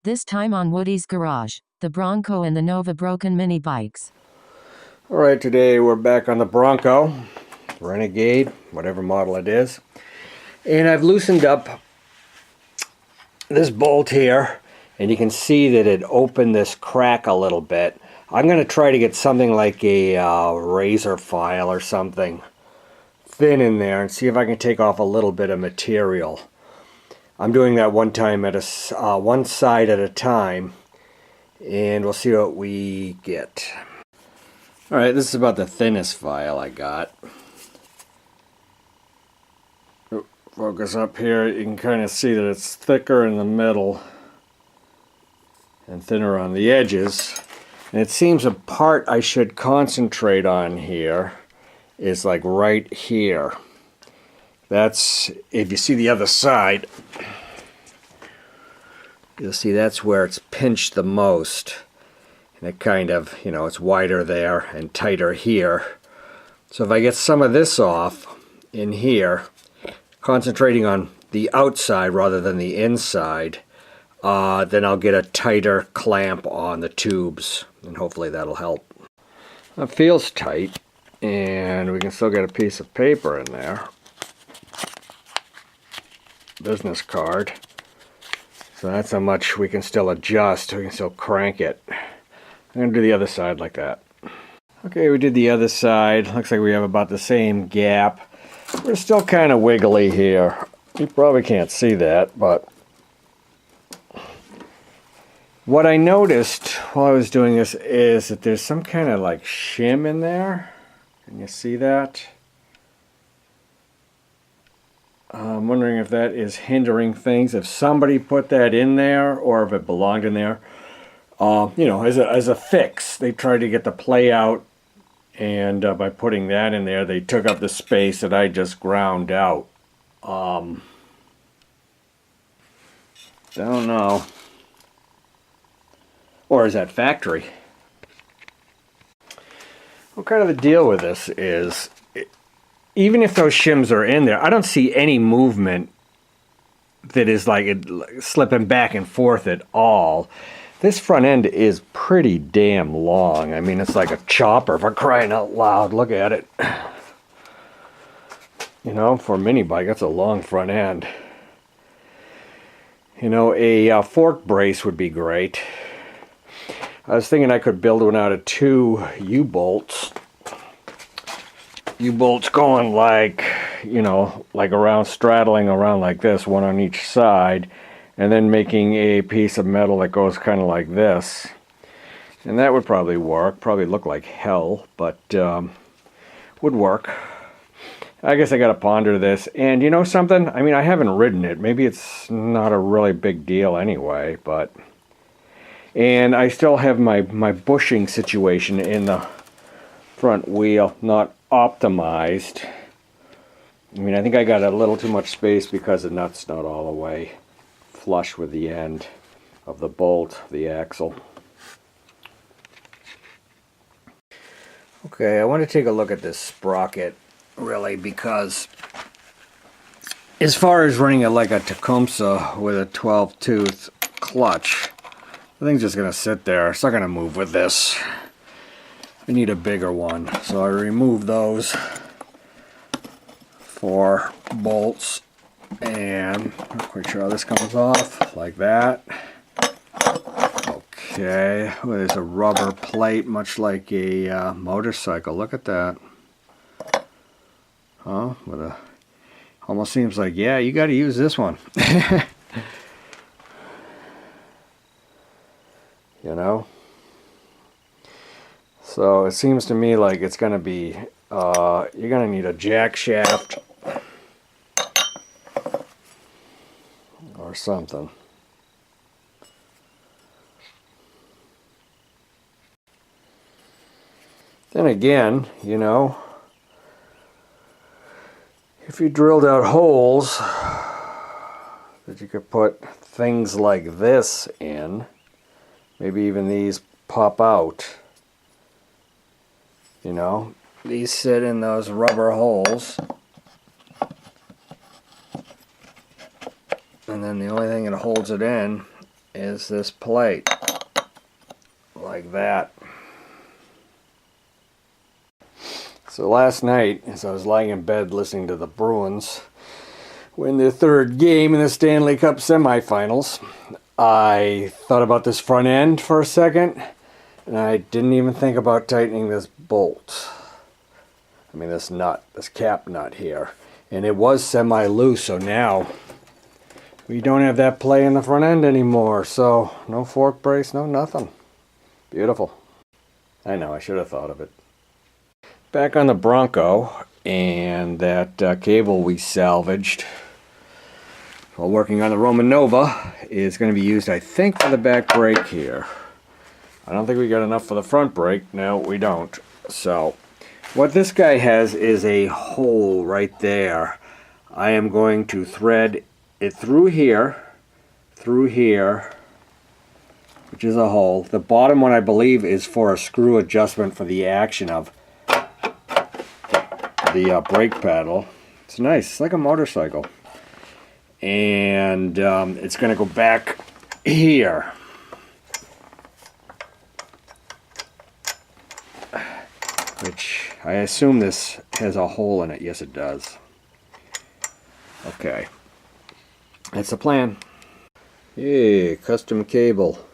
This time on Woody's Garage, the Broncco and the Nova broken mini bikes. Alright, today we're back on the Broncco, Renegade, whatever model it is. And I've loosened up this bolt here, and you can see that it opened this crack a little bit. I'm going to try to get something like a razor file or something thin in there and see if I can take off a little bit of material. I'm doing that one side at a time, and we'll see what we get. Alright, this is about the thinnest file I got. Focus up here, you can kind of see that it's thicker in the middle and thinner on the edges. And it seems a part I should concentrate on here is like right here. That's, if you see the other side, you'll see that's where it's pinched the most. And it kind of, you know, it's wider there and tighter here. So if I get some of this off in here, concentrating on the outside rather than the inside, then I'll get a tighter clamp on the tubes, and hopefully that'll help. It feels tight, and we can still get a piece of paper in there. Business card. So that's how much we can still adjust. We can still crank it. I'm going to do the other side like that. Okay, we did the other side. Looks like we have about the same gap. We're still kind of wiggly here. You probably can't see that, but what I noticed while I was doing this is that there's some kind of like shim in there. Can you see that? I'm wondering if that is hindering things, if somebody put that in there or if it belonged in there. You know, as a fix, they tried to get the play out, and by putting that in there, they took up the space that I just ground out. Don't know. Or is that factory? Well, kind of the deal with this is, even if those shims are in there, I don't see any movement that is like it slipping back and forth at all. This front end is pretty damn long. I mean, it's like a chopper, for crying out loud. Look at it. You know, for a mini bike, that's a long front end. You know, a fork brace would be great. I was thinking I could build one out of two U-bolts. U-bolts going like, you know, like around, straddling around like this, one on each side, and then making a piece of metal that goes kind of like this. And that would probably work. Probably look like hell, but would work. I guess I gotta ponder this. And you know something? I mean, I haven't ridden it. Maybe it's not a really big deal anyway, but... And I still have my bushing situation in the front wheel not optimized. I mean, I think I got a little too much space because the nut's not all the way flush with the end of the bolt, the axle. Okay, I want to take a look at this sprocket, really, because as far as running it like a Tecumseh with a 12-tooth clutch, the thing's just going to sit there. It's not going to move with this. I need a bigger one, so I remove those 4 bolts, and I'm not quite sure how this comes off, like that. Okay, well, there's a rubber plate, much like a motorcycle. Look at that. Huh? With a, almost seems like, yeah, you got to use this one. You know? So it seems to me like it's going to be, you're going to need a jack shaft or something. Then again, you know, if you drilled out holes that you could put things like this in, maybe even these pop out. You know, these sit in those rubber holes. And then the only thing that holds it in is this plate, like that. So last night, as I was lying in bed listening to the Bruins win their third game in the Stanley Cup semifinals, I thought about this front end for a second, and I didn't even think about tightening this bolt. I mean this nut, this cap nut here. And it was semi-loose, so now we don't have that play in the front end anymore. So no fork brace, no nothing. Beautiful. I know, I should have thought of it. Back on the Broncco, and that cable we salvaged while working on the Roma Nova is going to be used, I think, for the back brake here. I don't think we got enough for the front brake. No, we don't. So what this guy has is a hole right there. I am going to thread it through here, which is a hole. The bottom one, I believe, is for a screw adjustment for the action of the brake pedal. It's nice. It's like a motorcycle. And it's going to go back here. Which I assume this has a hole in it. Yes, it does. Okay. That's the plan. Yeah, custom cable.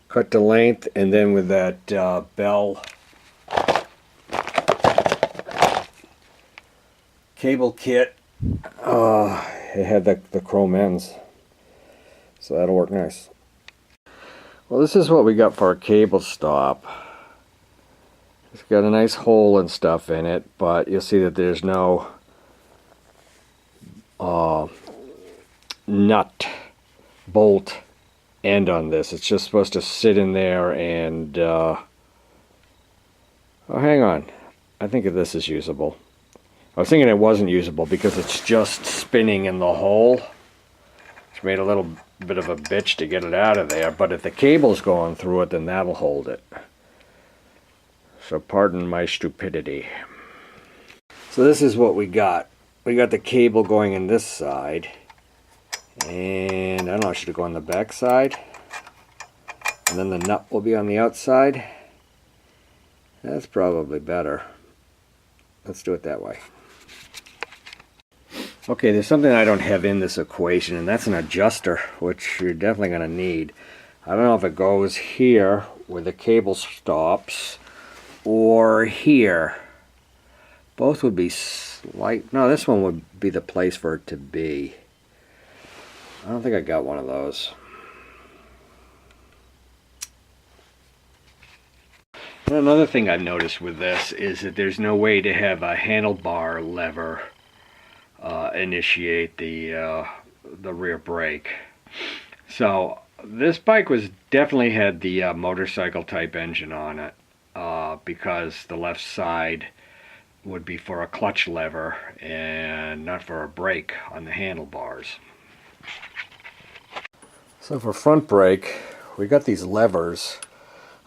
Cut to length, and then with that Bell cable kit, it had the chrome ends, so that'll work nice. Well, this is what we got for our cable stop. It's got a nice hole and stuff in it, but you'll see that there's no nut, bolt end on this. It's just supposed to sit in there and oh, hang on, I think this is usable. I was thinking it wasn't usable because it's just spinning in the hole, which made a little bit of a bitch to get it out of there, but if the cable's going through it, then that'll hold it. So pardon my stupidity. So this is what we got. We got the cable going in this side, and I don't know, should it go on the back side? And then the nut will be on the outside? That's probably better. Let's do it that way. Okay, there's something I don't have in this equation, and that's an adjuster, which you're definitely going to need. I don't know if it goes here where the cable stops or here. Both would be slight. No, this one would be the place for it to be. I don't think I got one of those. And another thing I've noticed with this is that there's no way to have a handlebar lever initiate the rear brake. So this bike definitely had the motorcycle type engine on it, because the left side would be for a clutch lever and not for a brake on the handlebars. So for front brake, we got these levers.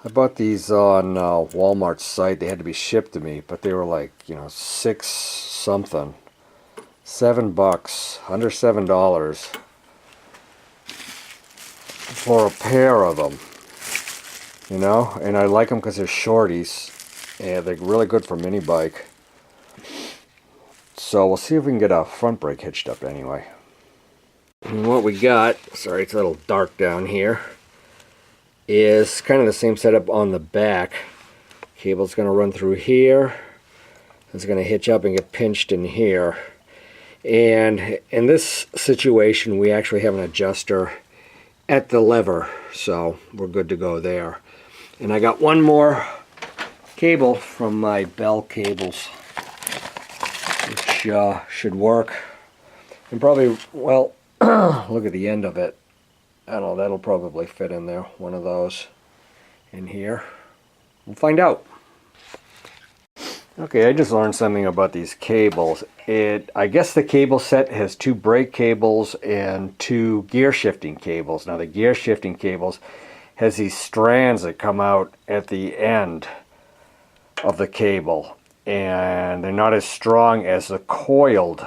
I bought these on Walmart's site. They had to be shipped to me, but they were like, you know, $6 something. $7, under $7 for a pair of them, you know, and I like them because they're shorties and they're really good for mini bike. So we'll see if we can get a front brake hitched up anyway. And what we got, sorry it's a little dark down here, is kind of the same setup on the back. Cable's going to run through here. It's going to hitch up and get pinched in here. And in this situation, we actually have an adjuster at the lever, so we're good to go there. And I got one more cable from my Bell cables, which should work. And probably, well, look at the end of it. I don't know, that'll probably fit in there, one of those in here. We'll find out. Okay, I just learned something about these cables. I guess the cable set has 2 brake cables and 2 gear shifting cables. Now the gear shifting cables has these strands that come out at the end of the cable, and they're not as strong as the coiled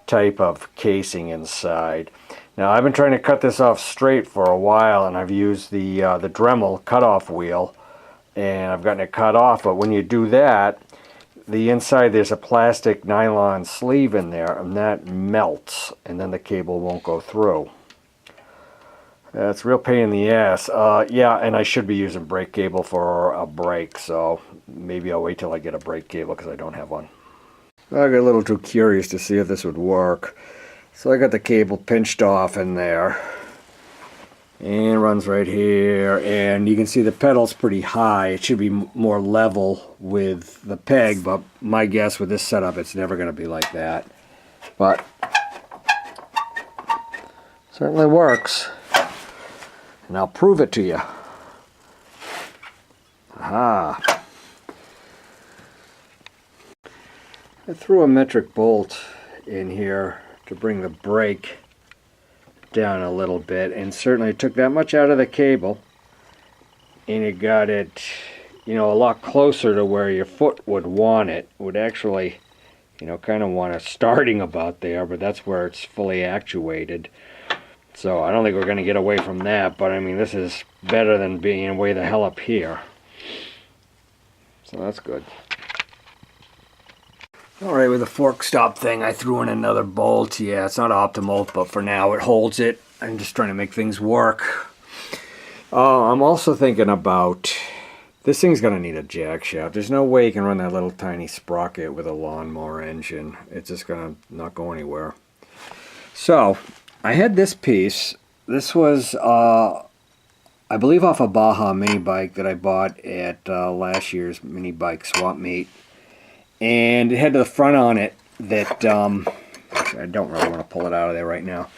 type of casing inside. Now I've been trying to cut this off straight for a while, and I've used the Dremel cutoff wheel, and I've gotten it cut off. But when you do that, the inside there's a plastic nylon sleeve in there, and that melts, and then the cable won't go through. It's a real pain in the ass. Yeah, and I should be using brake cable for a brake, so maybe I'll wait till I get a brake cable because I don't have one. I got a little too curious to see if this would work. So I got the cable pinched off in there. And it runs right here, and you can see the pedal's pretty high. It should be more level with the peg, but my guess with this setup, it's never going to be like that. But certainly works. And I'll prove it to you. Aha. I threw a metric bolt in here to bring the brake down a little bit, and certainly took that much out of the cable, and it got it, you know, a lot closer to where your foot would want it. Would actually, you know, kind of want it starting about there, but that's where it's fully actuated. So I don't think we're going to get away from that, but I mean, this is better than being way the hell up here. So that's good. Alright, with the fork stop thing, I threw in another bolt. Yeah, it's not optimal, but for now it holds it. I'm just trying to make things work. I'm also thinking about, this thing's going to need a jack shaft. There's no way you can run that little tiny sprocket with a lawnmower engine. It's just going to not go anywhere. So, I had this piece. This was, I believe, off a Baja mini bike that I bought at last year's mini bike swap meet. And it had the front on it that, I don't really want to pull it out of there right now,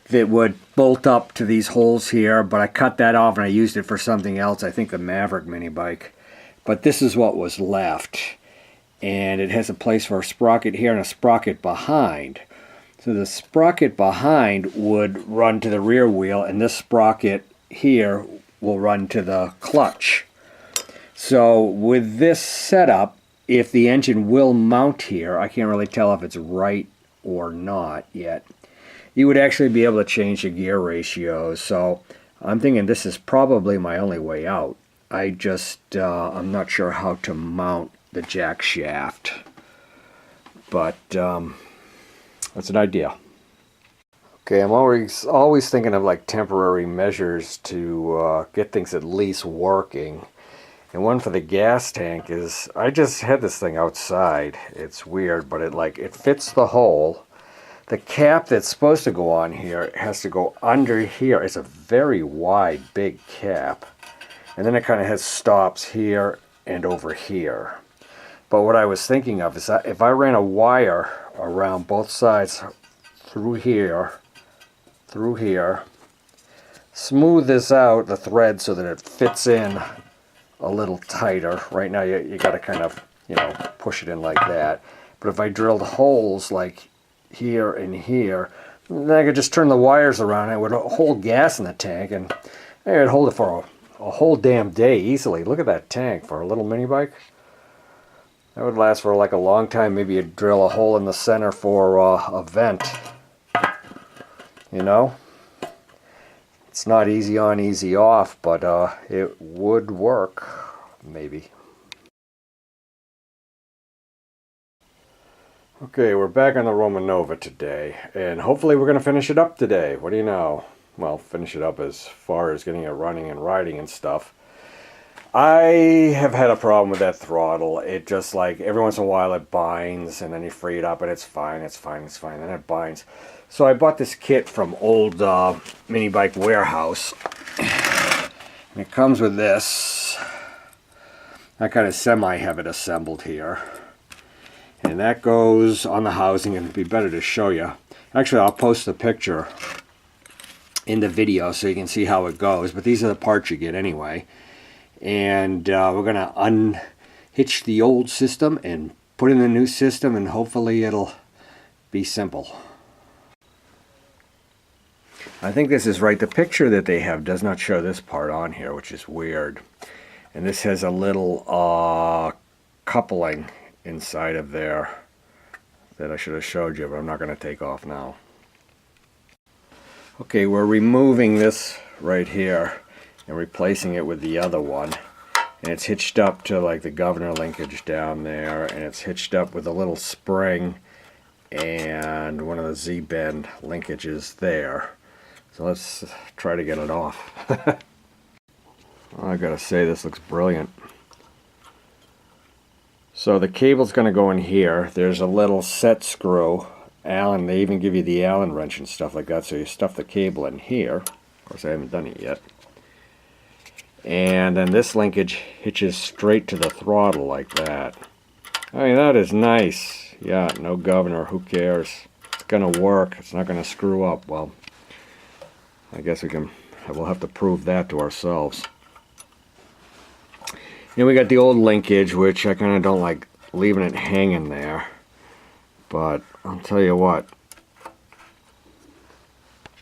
that would bolt up to these holes here, but I cut that off and I used it for something else, I think the Maverick mini bike. But this is what was left. And it has a place for a sprocket here and a sprocket behind. So the sprocket behind would run to the rear wheel, and this sprocket here will run to the clutch. So with this setup, if the engine will mount here, I can't really tell if it's right or not yet, you would actually be able to change the gear ratios. So I'm thinking this is probably my only way out. I'm not sure how to mount the jack shaft, but that's an idea. Okay, I'm always thinking of like temporary measures to get things at least working. And one for the gas tank is, I just had this thing outside. It's weird, but it fits the hole. The cap that's supposed to go on here has to go under here. It's a very wide, big cap. And then it kind of has stops here and over here. But what I was thinking of is that if I ran a wire around both sides through here, smooth this out, the thread, so that it fits in a little tighter. Right now you got to kind of, you know, push it in like that. But if I drilled holes like here and here, then I could just turn the wires around and it would hold gas in the tank, and it would hold it for a whole damn day easily. Look at that tank for a little mini bike. That would last for like a long time. Maybe you'd drill a hole in the center for a vent. You know? It's not easy on, easy off, but it would work, maybe. Okay, we're back on the Roma Nova today, and hopefully we're going to finish it up today. What do you know? Well, finish it up as far as getting it running and riding and stuff. I have had a problem with that throttle. It just, like, every once in a while it binds, and then you free it up and it's fine, then it binds. So I bought this kit from old mini bike warehouse, and it comes with this. I kind of semi have it assembled here, and that goes on the housing, and it'd be better to show you. Actually, I'll post the picture in the video so you can see how it goes, but these are the parts you get anyway. And we're going to unhitch the old system and put in the new system, and hopefully it'll be simple. I think this is right. The picture that they have does not show this part on here, which is weird. And this has a little coupling inside of there that I should have showed you, but I'm not going to take off now. Okay, we're removing this right here and replacing it with the other one. And it's hitched up to like the governor linkage down there, and it's hitched up with a little spring and one of the Z-bend linkages there. So let's try to get it off. I gotta say, this looks brilliant. So the cable's gonna go in here. There's a little set screw. Allen, they even give you the Allen wrench and stuff like that, so you stuff the cable in here. Of course, I haven't done it yet. And then this linkage hitches straight to the throttle like that. I mean, that is nice. Yeah, no governor, who cares? It's gonna work, it's not gonna screw up. Well, I guess we'll have to prove that to ourselves. And we got the old linkage, which I kind of don't like leaving it hanging there. But I'll tell you what.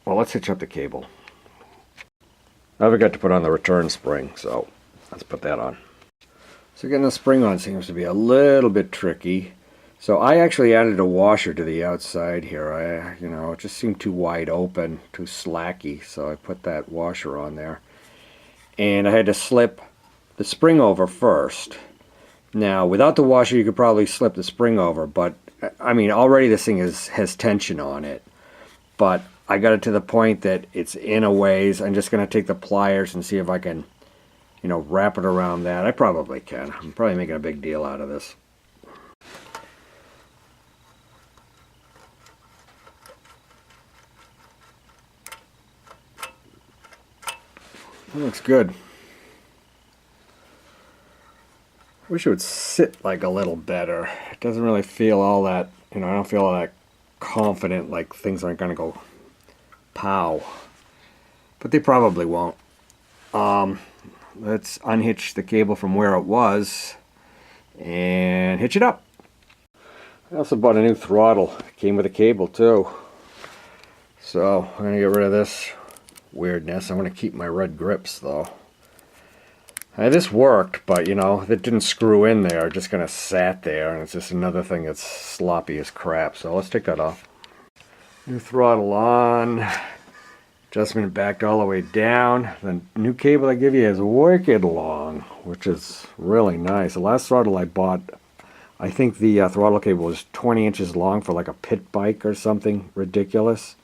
Well, let's hitch up the cable. I forgot to put on the return spring, so let's put that on. So getting the spring on seems to be a little bit tricky. So I actually added a washer to the outside here. It just seemed too wide open, too slacky, so I put that washer on there. And I had to slip the spring over first. Now, without the washer, you could probably slip the spring over, but I mean, already this thing has tension on it. But I got it to the point that it's in a ways. I'm just going to take the pliers and see if I can, wrap it around that. I probably can. I'm probably making a big deal out of this. That looks good. Wish it would sit like a little better. It doesn't really feel all that, I don't feel all that confident, like things aren't going to go pow. But they probably won't. Let's unhitch the cable from where it was and hitch it up. I also bought a new throttle. It came with a cable too. So I'm going to get rid of this weirdness. I'm going to keep my red grips though. This worked, but it didn't screw in there. It just kind of sat there, and it's just another thing that's sloppy as crap. So let's take that off. New throttle on. Adjustment backed all the way down. The new cable I give you is wicked long, which is really nice. The last throttle I bought, I think the throttle cable was 20 inches long for like a pit bike or something ridiculous.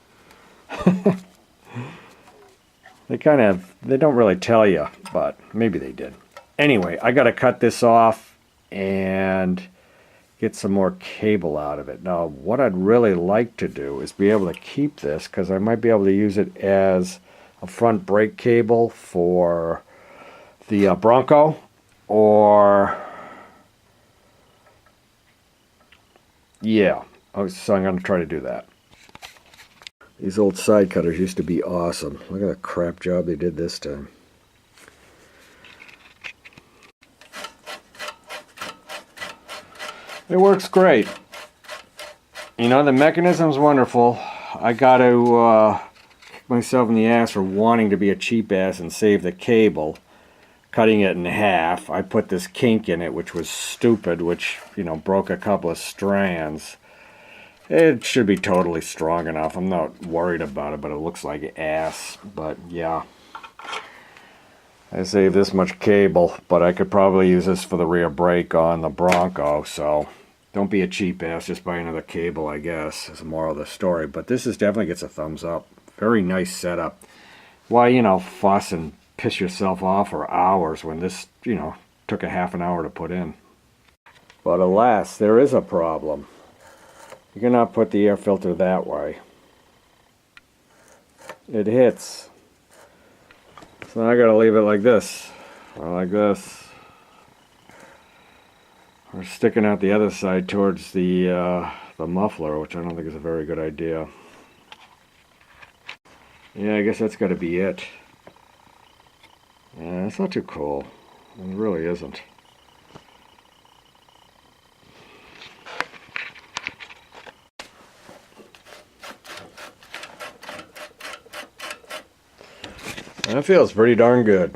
They don't really tell you, but maybe they did. Anyway, I got to cut this off and get some more cable out of it. Now, what I'd really like to do is be able to keep this, because I might be able to use it as a front brake cable for the Broncco, or yeah, so I'm going to try to do that. These old side cutters used to be awesome. Look at the crap job they did this time. It works great. The mechanism's wonderful. I got to kick myself in the ass for wanting to be a cheap ass and save the cable, cutting it in half. I put this kink in it, which was stupid, which, broke a couple of strands. It should be totally strong enough. I'm not worried about it, but it looks like ass. But yeah, I saved this much cable, but I could probably use this for the rear brake on the Broncco. So don't be a cheap ass, just buy another cable, I guess, is the moral of the story. But this definitely gets a thumbs up. Very nice setup. Why, fuss and piss yourself off for hours when this, took a half an hour to put in. But alas, there is a problem. You cannot put the air filter that way. It hits. So I gotta leave it like this, or like this, or sticking out the other side towards the muffler, which I don't think is a very good idea. Yeah, I guess that's got to be it. Yeah, it's not too cool. It really isn't. That feels pretty darn good.